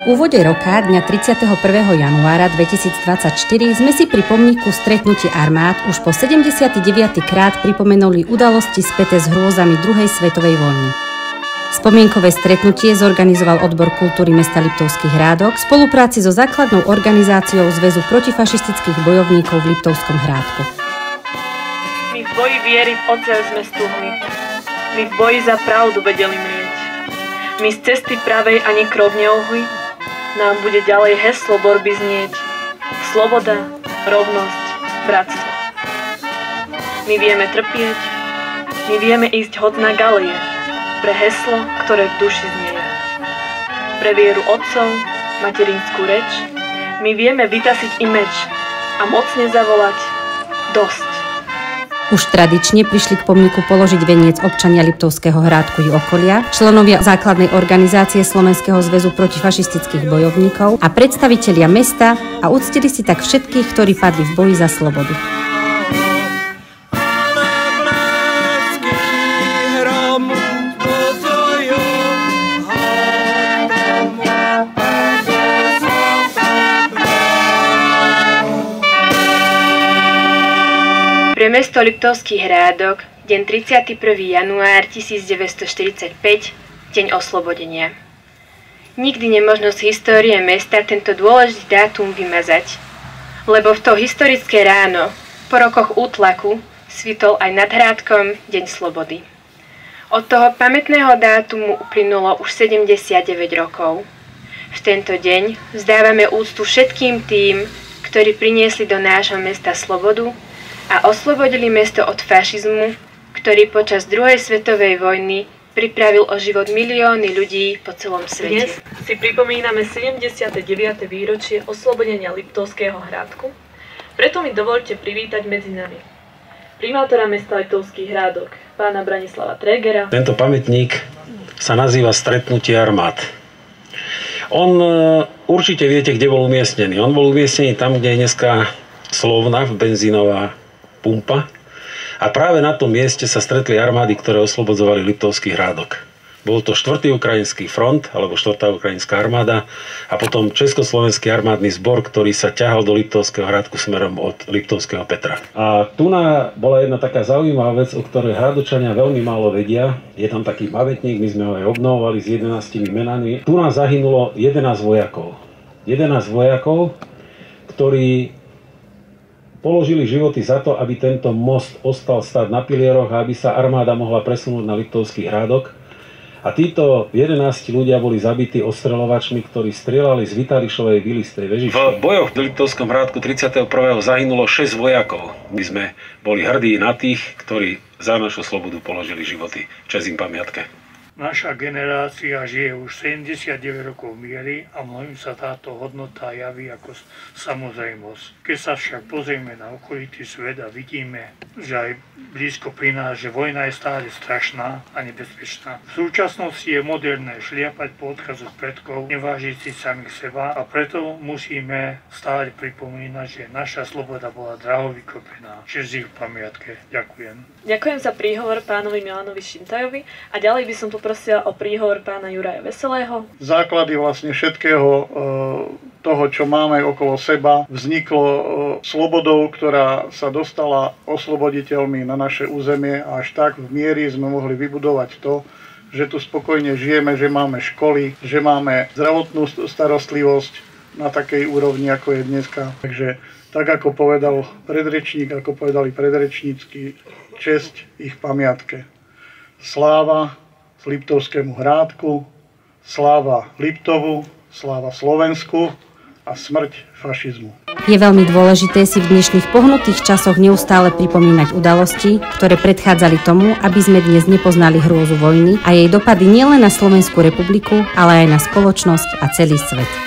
V úvode roka, dňa 31. januára 2024, sme si pri pomníku Stretnutie armád už po 79. krát pripomenuli udalosti späté s hrôzami druhej svetovej vojny. Spomienkové stretnutie zorganizoval Odbor kultúry mesta Liptovských Hrádok v spolupráci so základnou organizáciou Zväzu protifašistických bojovníkov v Liptovskom Hrádku. My v boji viery v oceľ sme stuhli. My v boji za pravdu vedeli mrieť. My z cesty pravej ani krok neohli. Nám bude ďalej heslo borby znieť. Sloboda, rovnosť, bratstvo. My vieme trpieť, my vieme ísť hoď na galie, pre heslo, ktoré v duši znieje. Pre vieru otcov, materinskú reč, my vieme vytasiť i meč a mocne zavolať dosť. Už tradične prišli k pomníku položiť veniec občania Liptovského Hrádku i okolia, členovia základnej organizácie Slovenského zväzu protifašistických bojovníkov a predstavitelia mesta a uctili si tak všetkých, ktorí padli v boji za slobodu. Pre mesto Liptovský Hrádok, deň 31. január 1945, deň oslobodenia. Nikdy nemožno z histórie mesta tento dôležitý dátum vymazať, lebo v to historické ráno, po rokoch útlaku, svitol aj nad Hrádkom deň slobody. Od toho pamätného dátumu uplynulo už 79 rokov. V tento deň vzdávame úctu všetkým tým, ktorí priniesli do nášho mesta slobodu a oslobodili mesto od fašizmu, ktorý počas druhej svetovej vojny pripravil o život milióny ľudí po celom svete. Dnes si pripomíname 79. výročie oslobodenia Liptovského Hrádku, preto mi dovoľte privítať medzi nami primátora mesta Liptovský Hrádok, pána Branislava Tregera. Tento pamätník sa nazýva Stretnutie armád. On určite viete, kde bol umiestnený. On bol umiestnený tam, kde je dneska Slovna, benzínová pumpa. A práve na tom mieste sa stretli armády, ktoré oslobodzovali Liptovský Hrádok. Bol to 4. ukrajinský front, alebo 4. ukrajinská armáda a potom Československý armádny zbor, ktorý sa ťahal do Liptovského Hrádku smerom od Liptovského Petra. A tu bola jedna taká zaujímavá vec, o ktorej Hrádočania veľmi málo vedia. Je tam taký pamätník, my sme ho aj obnovovali s 11 menami. Tu nás zahynulo 11 vojakov. 11 vojakov, ktorí položili životy za to, aby tento most ostal stáť na pilieroch a aby sa armáda mohla presunúť na Liptovský Hrádok. A títo 11 ľudia boli zabití ostreľovačmi, ktorí strieľali z Vitališovej vilistej vežičky. V bojoch v Liptovskom Hrádku 31. zahynulo 6 vojakov. My sme boli hrdí na tých, ktorí za našu slobodu položili životy. Čest im pamiatke. Naša generácia žije už 79 rokov miery a mnohým sa táto hodnota javí ako samozrejmosť. Keď sa však pozrieme na okolitý svet a vidíme, že aj blízko pri nás, že vojna je stále strašná a nebezpečná. V súčasnosti je moderné šliapať po odkazu predkov, nevážiť si samých seba a preto musíme stále pripomínať, že naša sloboda bola draho vykopená. Čest ich pamiatke. Ďakujem. Ďakujem za príhovor pánovi Milanovi Šintajovi a ďalej by som poprosila o príhovor pána Juraja Veselého. Základy vlastne všetkého toho, čo máme okolo seba, vzniklo slobodou, ktorá sa dostala osloboditeľmi na naše územie a až tak v miery sme mohli vybudovať to, že tu spokojne žijeme, že máme školy, že máme zdravotnú starostlivosť na takej úrovni, ako je dneska. Takže tak, ako povedal predrečník, ako povedali predrečnícky, česť ich pamiatke. Sláva Liptovskému Hrádku, sláva Liptovu, sláva Slovensku a smrť fašizmu. Je veľmi dôležité si v dnešných pohnutých časoch neustále pripomínať udalosti, ktoré predchádzali tomu, aby sme dnes nepoznali hrôzu vojny a jej dopady nielen na Slovenskú republiku, ale aj na spoločnosť a celý svet.